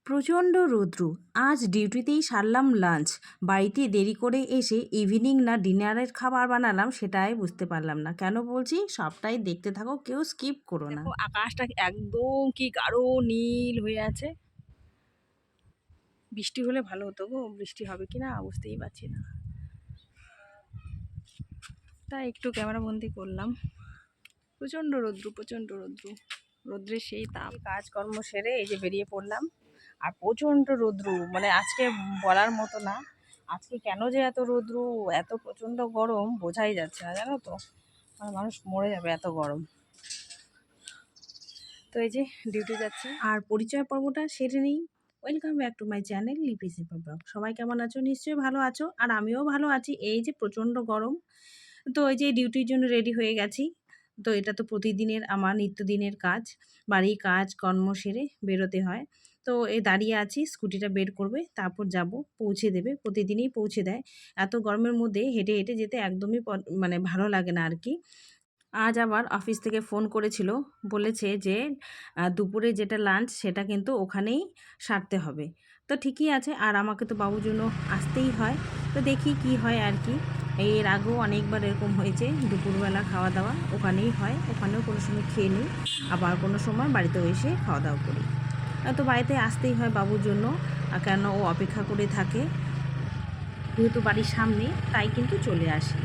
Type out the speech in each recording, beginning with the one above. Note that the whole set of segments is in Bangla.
প্রচণ্ড রৌদ্র। আজ ডিউটিতেই সারলাম লাঞ্চ। বাড়িতে দেরি করে এসে ইভিনিং না ডিনারের খাবার বানালাম সেটাই বুঝতে পারলাম না। কেন বলছি সবটাই দেখতে থাকো, কেউ স্কিপ করো না। দেখো আকাশটা একদম কি গাঢ় নীল হয়ে আছে। বৃষ্টি হলে ভালো হতো গো, বৃষ্টি হবে কিনা বুঝতেই পারছি না, তাই একটু ক্যামেরা বন্দি করলাম। প্রচণ্ড রৌদ্র, প্রচণ্ড রৌদ্র, রৌদ্রের সেই তাপ। কাজকর্ম সেরে এই যে বেরিয়ে পড়লাম, আর প্রচণ্ড রৌদ্র, মানে আজকে বলার মতো না। আজকে কেন যে এত রৌদ্র, এত প্রচণ্ড গরম বোঝাই যাচ্ছে না, জানো তো, মানে মানুষ মরে যাবে এত গরম। তো এই যে ডিউটি যাচ্ছে। আর পরিচয় পর্বটা সেরে নেই। Welcome back to my channel লিপি সিম্পল ব্লগ। সবাই কেমন আছো? নিশ্চয়ই ভালো আছো, আর আমিও ভালো আছি। এই যে প্রচণ্ড গরম, তো এই যে ডিউটির জন্য রেডি হয়ে গেছি। তো এটা তো প্রতিদিনের আমার নিত্যদিনের কাজ, বাড়ির কাজ কর্ম সেরে বেরোতে হয়। তো এই দাঁড়িয়ে আছি, স্কুটিটা বের করবে, তারপর যাব, পৌঁছে দেবে। প্রতিদিনই পৌঁছে দেয়। এত গরমের মধ্যে হেঁটে হেঁটে যেতে একদমই মানে ভালো লাগে না আর কি। আজ আবার অফিস থেকে ফোন করেছিল, বলেছে যে দুপুরে যেটা লাঞ্চ সেটা কিন্তু ওখানেই সারতে হবে। তো ঠিকই আছে, আর আমাকে তো বাবুর জন্য আসতেই হয়। তো দেখি কি হয় আর কি। এর আগেও অনেকবার এরকম হয়েছে, দুপুরবেলা খাওয়া দাওয়া ওখানেই হয়, ওখানেও কোনো সময় খেয়ে নিই, আবার কোনো সময় বাড়িতেও এসে খাওয়া দাওয়া করি। তো বাড়িতে আসতেই হয় বাবুর জন্য, কেন ও অপেক্ষা করে থাকে। যেহেতু বাড়ির সামনে, তাই কিন্তু চলে আসি।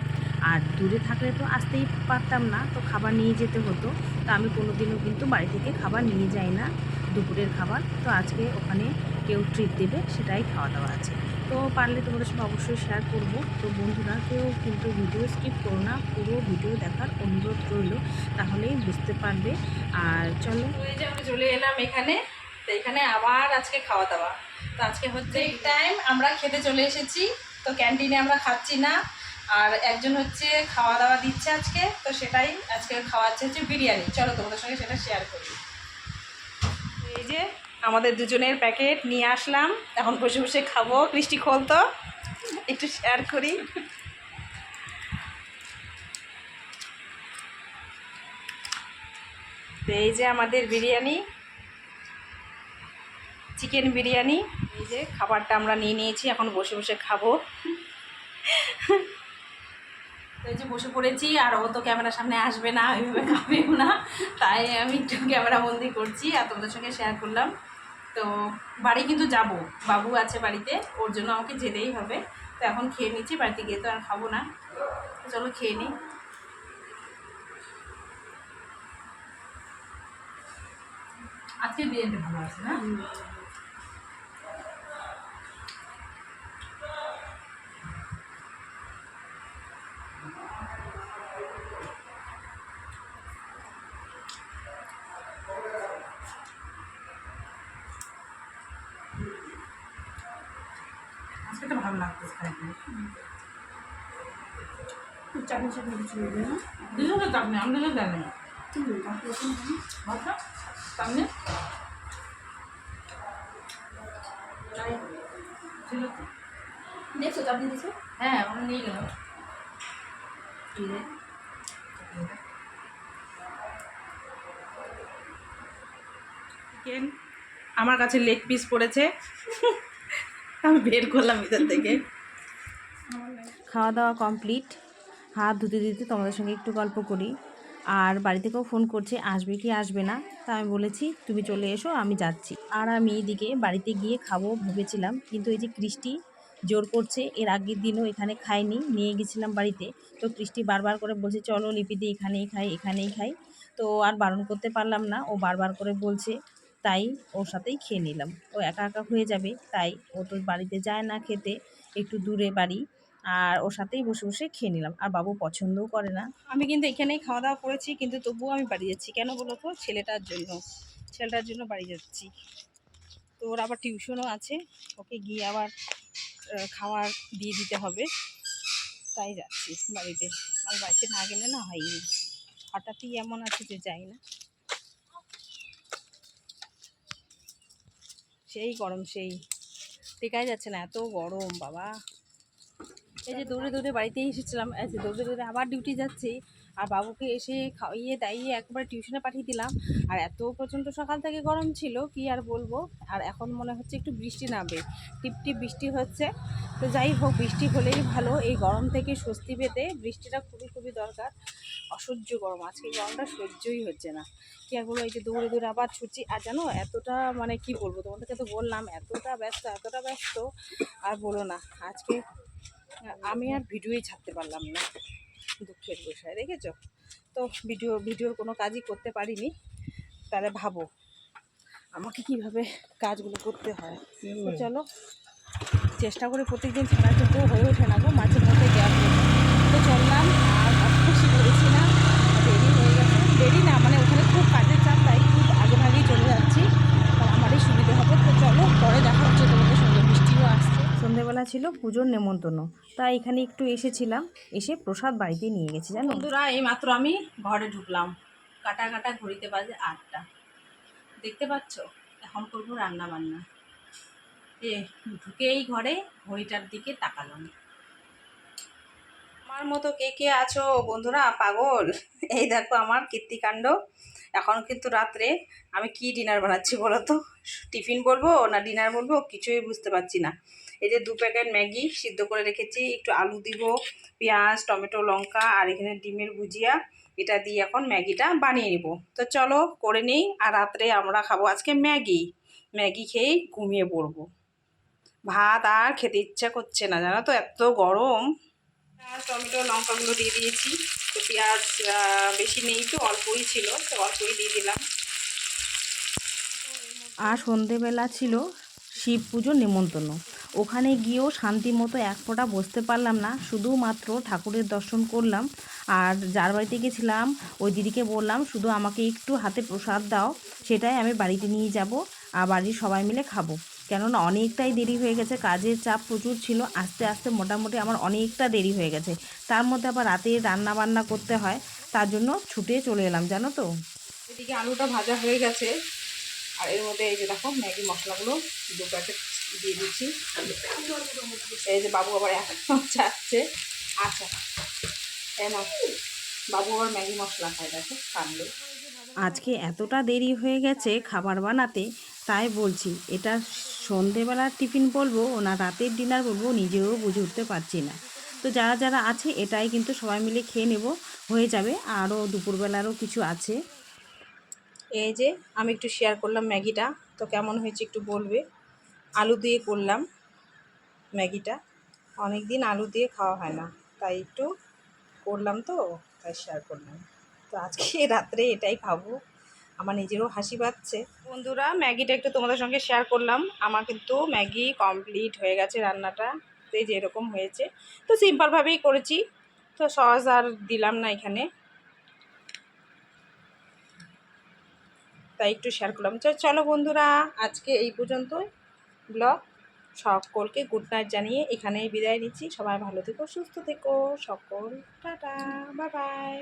আর দূরে থাকলে তো আসতেই পারতাম না, তো খাবার নিয়ে যেতে হতো। তো আমি কোনো দিনও কিন্তু বাড়ি থেকে খাবার নিয়ে যাই না, দুপুরের খাবার। তো আজকে ওখানে কেউ ট্রিট দেবে, সেটাই খাওয়া দাওয়া আছে। তো পারলে তোমাদের সাথে অবশ্যই শেয়ার করব। তো বন্ধুরা, কেউ কিন্তু ভিডিও স্কিপ করো না, পুরো ভিডিও দেখার অনুরোধ রইল, তাহলেই বুঝতে পারবে। আর চলো, এই যে আমরা চলে এলাম এখানে। তো এখানে আবার আজকে খাওয়া দাওয়া। তো আজকে হচ্ছে টাইম আমরা খেতে চলে এসেছি। তো ক্যান্টিনে আমরা খাচ্ছি না, আর একজন হচ্ছে খাওয়া দাওয়া দিচ্ছে আজকে। তো সেটাই আজকে খাওয়াচ্ছে হচ্ছে বিরিয়ানি। চলো তোমাদের সঙ্গে সেটা শেয়ার করি। এই যে আমাদের দুজনের প্যাকেট নিয়ে আসলাম, এখন বসে বসে খাবো। কৃষ্টি খোল তো, একটু শেয়ার করি। তো এই যে আমাদের বিরিয়ানি, চিকেন বিরিয়ানি। এই যে খাবারটা আমরা নিয়ে নিয়েছি, এখন বসে বসে খাবো। তো এই যে বসে পড়েছি, আর ও তো ক্যামেরার সামনে আসবে না, ওইভাবে খাবেও না, তাই আমি একটু ক্যামেরা বন্দি করছি আর তোমাদের সঙ্গে শেয়ার করলাম। তো বাড়ি কিন্তু যাব, বাবু আছে বাড়িতে, ওর জন্য আমাকে যেতেই হবে। তো এখন খেয়ে নিচ্ছি, বাড়িতে গিয়ে তো আর খাবো না। তো চলো খেয়ে নিই। আজকে বিরিয়ানিটা ভালো আছে না? আজকে তো ভালো লাগতেছে খাইতে। চাটনি চাটনি কিছু নেবে না? দিল তো চাটনি, আমি দিলে দেয় না। সামনে ছিল তো। দেখছো চাটনি দিছো? হ্যাঁ, ওরা নিয়ে গেল। চিকেন আমার কাছে লেগ পিস পড়েছে, আমি বের করলাম ভিতর থেকে। খাওয়া দাওয়া কমপ্লিট, হাত ধুতে দিতে তোমাদের সঙ্গে একটু গল্প করি। আর বাড়ি থেকেও ফোন করছে, আসবে কি আসবে না। তা আমি বলেছি তুমি চলে এসো, আমি যাচ্ছি। আর আমি এদিকে বাড়িতে গিয়ে খাবো ভেবেছিলাম, কিন্তু এই যে কৃষ্টি জোর করছে। এর আগের দিনও এখানে খাইনি, নিয়ে গেছিলাম বাড়িতে। তো কৃষ্টি বারবার করে বলছে চলো লিপিদি এখানেই খাই, এখানেই খাই। তো আর বারণ করতে পারলাম না, ও বারবার করে বলছে, তাই ওর সাথেই খেয়ে নিলাম। ও একা একা হয়ে যাবে, তাই ও তো বাড়িতে যায় না খেতে, একটু দূরে বাড়ি। আর ওর সাথেই বসে বসে খেয়ে নিলাম, আর বাবু পছন্দও করে না। আমি কিন্তু এখানেই খাওয়া দাওয়া করেছি, কিন্তু তবুও আমি বাড়ি যাচ্ছি। কেন বলো তো? ছেলেটার জন্য, ছেলেটার জন্য বাড়ি যাচ্ছি। তো ওর আবার টিউশনও আছে, ওকে গিয়ে আবার খাবার দিয়ে দিতে হবে, তাই যাচ্ছি বাড়িতে। আর বাড়িতে না গেলে না হয়নি, হঠাৎই এমন আছে যে যাই না। সেই গরম, সেই টেকাই যাচ্ছে না, এত গরম বাবা। এই যে দৌড়ে দৌড়ে বাড়িতেই এসেছিলাম, এই যে দৌড়ে দৌড়ে আবার ডিউটি যাচ্ছি। আর বাবুকে এসে খাইয়ে দাইয়ে একবার টিউশনে পাঠিয়ে দিলাম। আর এত প্রচণ্ড সকাল থেকে গরম ছিল কি আর বলবো। আর এখন মনে হচ্ছে একটু বৃষ্টি নামবে, টিপটিপ বৃষ্টি হচ্ছে। তো যাই হোক, বৃষ্টি হলেই ভালো, এই গরম থেকে স্বস্তি পেতে বৃষ্টিটা খুবই খুবই দরকার। অসহ্য গরম, আজকে গরমটা সহ্যই হচ্ছে না। কি আর বলবো, এই যে দৌড়ে দৌড়ে আবার ছুটছি। আর জানো এতটা মানে কি বলবো তোমাদেরকে, তো বললাম এতটা ব্যস্ত আর বলো না। আজকে আমি আর ভিডিওই ছাড়তে পারলাম না, দুঃখের বিষয়, দেখেছো তো। ভিডিওর কোনো কাজই করতে পারিনি। তাহলে ভাবো আমাকে কিভাবে কাজগুলো করতে হয়। তো চলো, চেষ্টা করে প্রত্যেকদিন ছাড়া কিন্তু হয়ে ওঠে না গো, মাঝে মধ্যে গ্যাপ হয়ে যায়। তো চললাম, আর অত খুশি করেছি না, দেরি হয়ে গেছে। দেরি না মানে ওখানে খুব কাজের চাপ, তাই খুব আগে ভাগেই চলে যাচ্ছি, কারণ আমারই সুবিধে হবে। তো চলো, পরে দেখা হচ্ছে তোমাদের সঙ্গে। বৃষ্টিও আসছে। সন্ধেবেলা ছিল পুজোর নেমন্তন্ন, তাই এখানে একটু এসেছিলাম, এসে প্রসাদ বাড়িতে নিয়ে গেছি জানো। বন্ধুরা, এই মাত্র আমি ঘরে ঢুকলাম, কাটা কাটা ঘড়িতে বাজে 8টা। দেখতে পাচ্ছ, এখন করবো রান্না বান্না। ঢুকে এই ঘরে ঘড়িটার দিকে তাকালাম। আমার মতো কে কে আছো বন্ধুরা পাগল? এই দেখো আমার কীর্তিকাণ্ড। এখন কিন্তু রাত্রে আমি কি ডিনার বানাচ্ছি বলো তো? টিফিন বলবো না ডিনার বলবো কিছুই বুঝতে পারছি না। এই যে 2 প্যাকেট ম্যাগি সিদ্ধ করে রেখেছি, একটু আলু দিব, পেঁয়াজ টমেটো লঙ্কা আর এখানে ডিমের ভুজিয়া, এটা দিয়ে এখন ম্যাগিটা বানিয়ে নিব। তো চলো করে নিই। আর রাত্রে আমরা খাবো আজকে ম্যাগি। ম্যাগি খেয়েই ঘুমিয়ে পড়বো। ভাত আর খেতে ইচ্ছা করছে না জানো তো, এত গরম। আর টমেটো লঙ্কাগুলো দিয়ে দিয়েছি। তো পেঁয়াজ বেশি নেই, তো অল্পই ছিল, তো অল্পই দিয়ে দিলাম। আর সন্ধেবেলা ছিল শিব পুজোর নেমন্তন্ন। ওখানে গিয়েও শান্তি মতো এক ফোঁটা বসতে পারলাম না, শুধুমাত্র ঠাকুরের দর্শন করলাম। আর যার বাড়িতে গেছিলাম ওই দিদিকে বললাম শুধু আমাকে একটু হাতে প্রসাদ দাও, সেটাই আমি বাড়িতে নিয়ে যাব আর বাড়ির সবাই মিলে খাবো। কেননা অনেকটাই দেরি হয়ে গেছে, কাজের চাপ প্রচুর ছিল, আস্তে আস্তে মোটামুটি আমার অনেকটা দেরি হয়ে গেছে। তার মধ্যে আবার রাতে রান্না বান্না করতে হয়, তার জন্য ছুটে চলে এলাম জানো তো। এদিকে আলুটা ভাজা হয়ে গেছে, আর এর মধ্যে এই যে দেখো ম্যাগি মশলাগুলো 2 প্যাকেট দিয়ে দিচ্ছি। এই যে বাবু আবার এখন চাচ্ছে। আচ্ছা, তাই না, বাবু আবার ম্যাগি মশলা খায়, দেখো কান্দে। আজকে এতটা দেরি হয়ে গেছে খাবার বানাতে, তাই বলছি এটা সন্ধেবেলার টিফিন বলবো না রাতের ডিনার বলবো নিজেও বুঝে উঠতে পারছি না। তো যারা যারা আছে এটাই কিন্তু সবাই মিলে খেয়ে নেব, হয়ে যাবে। আরও দুপুরবেলারও কিছু আছে। এই যে আমি একটু শেয়ার করলাম ম্যাগিটা, তো কেমন হয়েছে একটু বলবে। আলু দিয়ে করলাম ম্যাগিটা, অনেক দিন আলু দিয়ে খাওয়া হয় না, তাই একটু করলাম, তো তাই শেয়ার করলাম। তো আজকে রাত্রে এটাই খাবো, আমার নিজেরও হাসি পাচ্ছে। বন্ধুরা, ম্যাগিটা একটু তোমাদের সঙ্গে শেয়ার করলাম। আমার কিন্তু ম্যাগি কমপ্লিট হয়ে গেছে রান্নাটা। তো এই যে এরকম হয়েছে, তো সিম্পলভাবেই করেছি, তো সস আর দিলাম না এখানে, তাই একটু শেয়ার করলাম। চলো বন্ধুরা, আজকে এই পর্যন্তই ব্লগ। সকলকে গুড নাইট জানিয়ে এখানেই বিদায় নিচ্ছি। সবাই ভালো থেকো, সুস্থ থেকো, সকল টাটা, বাই বাই।